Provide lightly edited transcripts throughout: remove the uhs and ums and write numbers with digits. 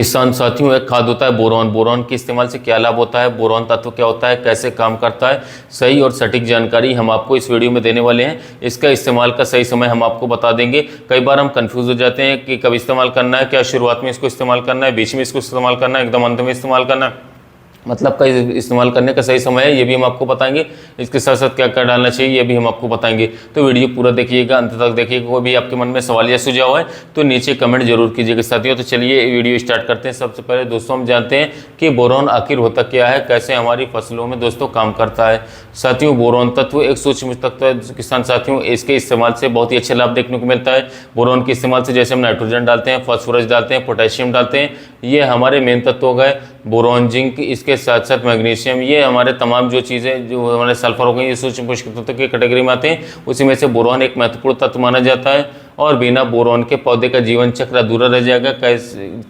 किसान साथियों, एक खाद होता है बोरॉन। बोरॉन के इस्तेमाल से क्या लाभ होता है, बोरॉन तत्व क्या होता है, कैसे काम करता है, सही और सटीक जानकारी हम आपको इस वीडियो में देने वाले हैं। इसका इस्तेमाल का सही समय हम आपको बता देंगे। कई बार हम कंफ्यूज हो जाते हैं कि कब इस्तेमाल करना है, क्या शुरुआत में इसको इस्तेमाल करना है, बीच में इसको इस्तेमाल करना है, एकदम अंत में इस्तेमाल करना है, मतलब का इस्तेमाल करने का सही समय है, ये भी हम आपको बताएंगे। इसके साथ साथ क्या क्या डालना चाहिए ये भी हम आपको बताएंगे। तो वीडियो पूरा देखिएगा, अंत तक देखिएगा। कोई भी आपके मन में सवाल या सुझाव है तो नीचे कमेंट जरूर कीजिएगा साथियों। तो चलिए वीडियो स्टार्ट करते हैं। सबसे पहले दोस्तों हम जानते हैं कि बोरॉन आखिर होता क्या है, कैसे हमारी फसलों में दोस्तों काम करता है। साथियों, बोरॉन तत्व एक सूक्ष्म तत्व है किसान साथियों। इसके इस्तेमाल से बहुत ही अच्छे लाभ देखने को मिलता है। बोरॉन के इस्तेमाल से जैसे हम नाइट्रोजन डालते हैं, फास्फोरस डालते हैं, पोटेशियम डालते हैं, ये हमारे मेन तत्व हो गए। बोरॉन, जिंक, इसके साथ साथ मैग्नीशियम, ये हमारे तमाम जो चीज़ें जो हमारे सल्फर हो गई, ये सूक्ष्म पोषक तत्व की कैटेगरी में आते हैं। उसी में से बोरॉन एक महत्वपूर्ण तत्व माना जाता है और बिना बोरॉन के पौधे का जीवन चक्र अधूरा रह जाएगा।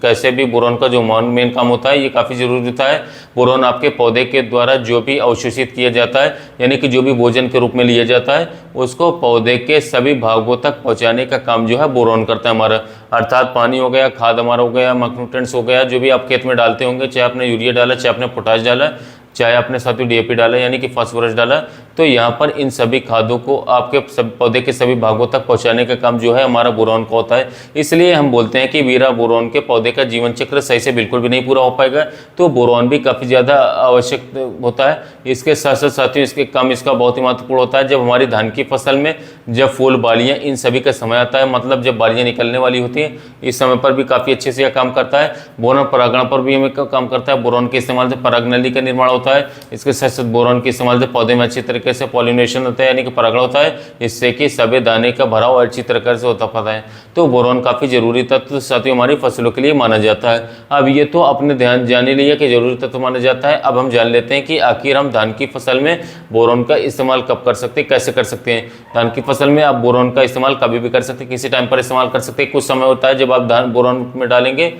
कैसे भी बोरॉन का जो मेन काम होता है ये काफ़ी जरूरी होता है। बोरॉन आपके पौधे के द्वारा जो भी अवशोषित किया जाता है, यानी कि जो भी भोजन के रूप में लिया जाता है, उसको पौधे के सभी भागों तक पहुँचाने का काम जो है बोरॉन करता है हमारा। अर्थात पानी हो गया, खाद हमारा हो गया, मैक्रोन्यूट्रिएंट्स हो गया, जो भी आप खेत में डालते होंगे, चाहे आपने यूरिया डाला, चाहे आपने पोटाश डाला, चाहे आपने साथ ही डीएपी डाला यानी कि फास्फोरस डाला, तो यहाँ पर इन सभी खादों को आपके पौधे के सभी भागों तक पहुँचाने का काम जो है हमारा बोरॉन का होता है। इसलिए हम बोलते हैं कि बिना बोरॉन के पौधे का जीवन चक्र सही से बिल्कुल भी नहीं पूरा हो पाएगा। तो बोरॉन भी काफ़ी ज़्यादा आवश्यक होता है। इसके साथ साथ साथियों इसके काम इसका बहुत ही महत्वपूर्ण होता है जब हमारी धान की फसल में जब फूल, बालियाँ, इन सभी का समय आता है, मतलब जब बालियाँ निकलने वाली होती हैं, इस समय पर भी काफ़ी अच्छे से यह काम करता है। बोरॉन परागण पर भी हमें काम करता है। बोरॉन के इस्तेमाल से परागनली का निर्माण होता है। इसके साथ साथ बोरॉन के इस्तेमाल से पौधे में अच्छी तरीके से पॉलिनेशन होता है, यानी कि परागण होता है, इससे कि सभी दाने का भराव अच्छी तरीके से होता पाता है। तो बोरॉन काफ़ी जरूरी तत्व साथियों हमारी फसलों के लिए माना जाता है। अब ये तो अपने ध्यान जाने लिया कि जरूरी तत्व माना जाता है। अब हम जान लेते हैं कि आखिर हम धान की फसल में बोरॉन का इस्तेमाल कब कर सकते हैं, कैसे कर सकते हैं। धान की फसल में आप बोरॉन का इस्तेमाल कभी भी कर सकते हैं, किसी टाइम पर इस्तेमाल कर सकते हैं। कुछ समय होता है जब आप धान बोरॉन में डालेंगे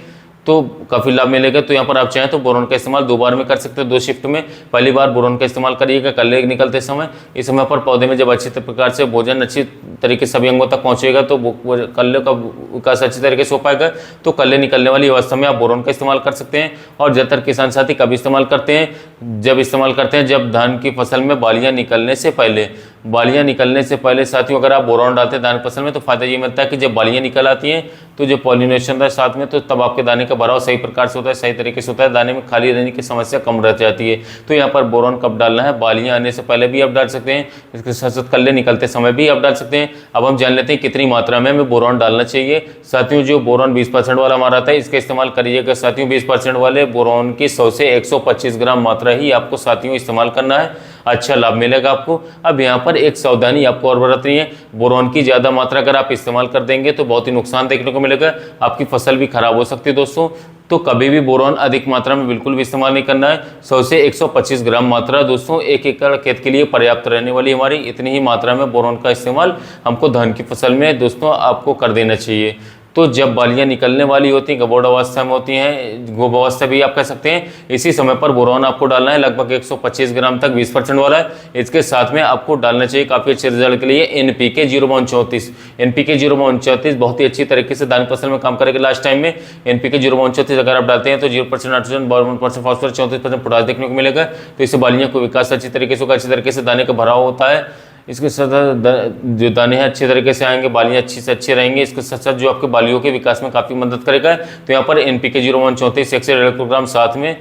तो काफ़ी लाभ मिलेगा। तो यहाँ पर आप चाहें तो बोरॉन का इस्तेमाल 2 बार में कर सकते हैं, 2 शिफ्ट में। पहली बार बोरॉन का इस्तेमाल करिएगा कल्ले निकलते समय। इस समय पर पौधे में जब अच्छी प्रकार से भोजन अच्छी तरीके से सभी अंगों तक पहुँचेगा तो कल्ले का विकास अच्छी तरीके से हो पाएगा। तो कल्ले निकलने वाली अवस्था में आप बोरॉन का इस्तेमाल कर सकते हैं। और ज़्यादातर किसान साथी कब इस्तेमाल करते हैं, जब धान की फसल में बालियाँ निकलने से पहले। बालियाँ निकलने से पहले साथियों अगर आप बोरॉन डालते हैं धान फसल में तो फायदा ये मिलता है कि जब बालियाँ निकल आती हैं तो जो पॉलिनेशन होता है साथ में, तो तब आपके दाने का भराव सही प्रकार से होता है, सही तरीके से होता है, दाने में खाली रहने की समस्या कम रह जाती है। तो यहाँ पर बोरॉन कब डालना है, बालियाँ आने से पहले भी आप डाल सकते हैं, इसके साथ साथ कल्ले निकलते समय भी आप डाल सकते हैं। अब हम जान लेते हैं कितनी मात्रा में हमें बोरॉन डालना चाहिए। साथियों जो बोरॉन 20% वाला हमारा था इसका इस्तेमाल करिएगा साथियों। 20% वाले बोरॉन की 100 से 125 ग्राम मात्रा ही आपको साथियों इस्तेमाल करना है, अच्छा लाभ मिलेगा आपको। अब यहाँ पर एक सावधानी आपको और बरतनी है, बोरॉन की ज़्यादा मात्रा अगर आप इस्तेमाल कर देंगे तो बहुत ही नुकसान देखने को मिलेगा, आपकी फसल भी खराब हो सकती है दोस्तों। तो कभी भी बोरॉन अधिक मात्रा में बिल्कुल भी इस्तेमाल नहीं करना है। 100 से 125 ग्राम मात्रा दोस्तों 1 एकड़ खेत के लिए पर्याप्त रहने वाली हमारी इतनी ही मात्रा में बोरॉन का इस्तेमाल हमको धान की फसल में दोस्तों आपको कर देना चाहिए। तो जब बालियाँ निकलने वाली होती हैं, गबोड़ अवस्था में होती हैं, गोब अवस्था भी आप कह सकते हैं, इसी समय पर बोरॉन आपको डालना है लगभग 125 ग्राम तक, 20% वाला है। इसके साथ में आपको डालना चाहिए काफ़ी अच्छे रिजल्ट के लिए NPK 0/34। NPK 0/34 बहुत ही अच्छी तरीके से धान फसल में काम करेगा। लास्ट टाइम में NPK 0/34 अगर आप डालते हैं तो 0% नाइट्रोजन, 52% फास्फोरस, 34% पोटाश देखने को मिलेगा। तो इससे बालियों को विकास अच्छी तरीके से होगा, अच्छी तरीके से दाने का भराव होता है। इसके साथ जो दाने हैं अच्छे तरीके से आएंगे, बालियाँ अच्छी से अच्छे रहेंगे। इसके साथ साथ जो आपके बालियों के विकास में काफ़ी मदद करेगा। तो यहाँ पर NPK 0/34 1 से 1.5 किलोग्राम साथ में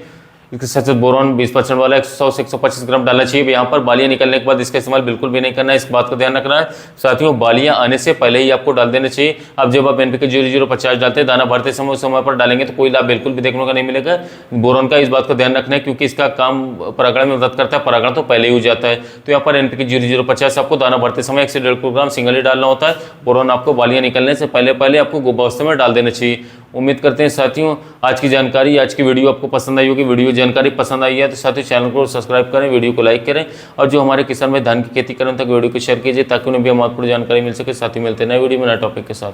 इसके साथ साथ बोरॉन 20% वाला 100 से 125 ग्राम डालना चाहिए। यहाँ पर बालियाँ निकलने के बाद इसका इस्तेमाल बिल्कुल भी नहीं करना है, इस बात का ध्यान रखना है साथियों। बालियाँ आने से पहले ही आपको डाल देना चाहिए। अब जब आप NPK 0/050 डालते हैं दाना भरते समय उस समय पर डालेंगे तो कोई लाभ बिल्कुल भी देखने को नहीं मिलेगा। बोरॉन का इस बात का ध्यान रखना है क्योंकि इसका काम परागण में मदद करता है, परागण तो पहले ही हो जाता है। तो यहाँ पर NPK 0/050 आपको दाना भरते समय 1 से 1.5 किलोग्राम सिंगल ही डालना होता है। बोरॉन आपको बालियाँ निकलने से पहले आपको गोबावस्था में डाल देना चाहिए। उम्मीद करते हैं साथियों आज की जानकारी, आज की वीडियो आपको पसंद आई होगी। वीडियो जानकारी पसंद आई है तो साथियों चैनल को सब्सक्राइब करें, वीडियो को लाइक करें और जो हमारे किसान भाई धान की खेती करें तक वीडियो को शेयर कीजिए ताकि उन्हें भी महत्वपूर्ण जानकारी मिल सके। साथ ही मिलते हैं नए वीडियो में नए टॉपिक के साथ।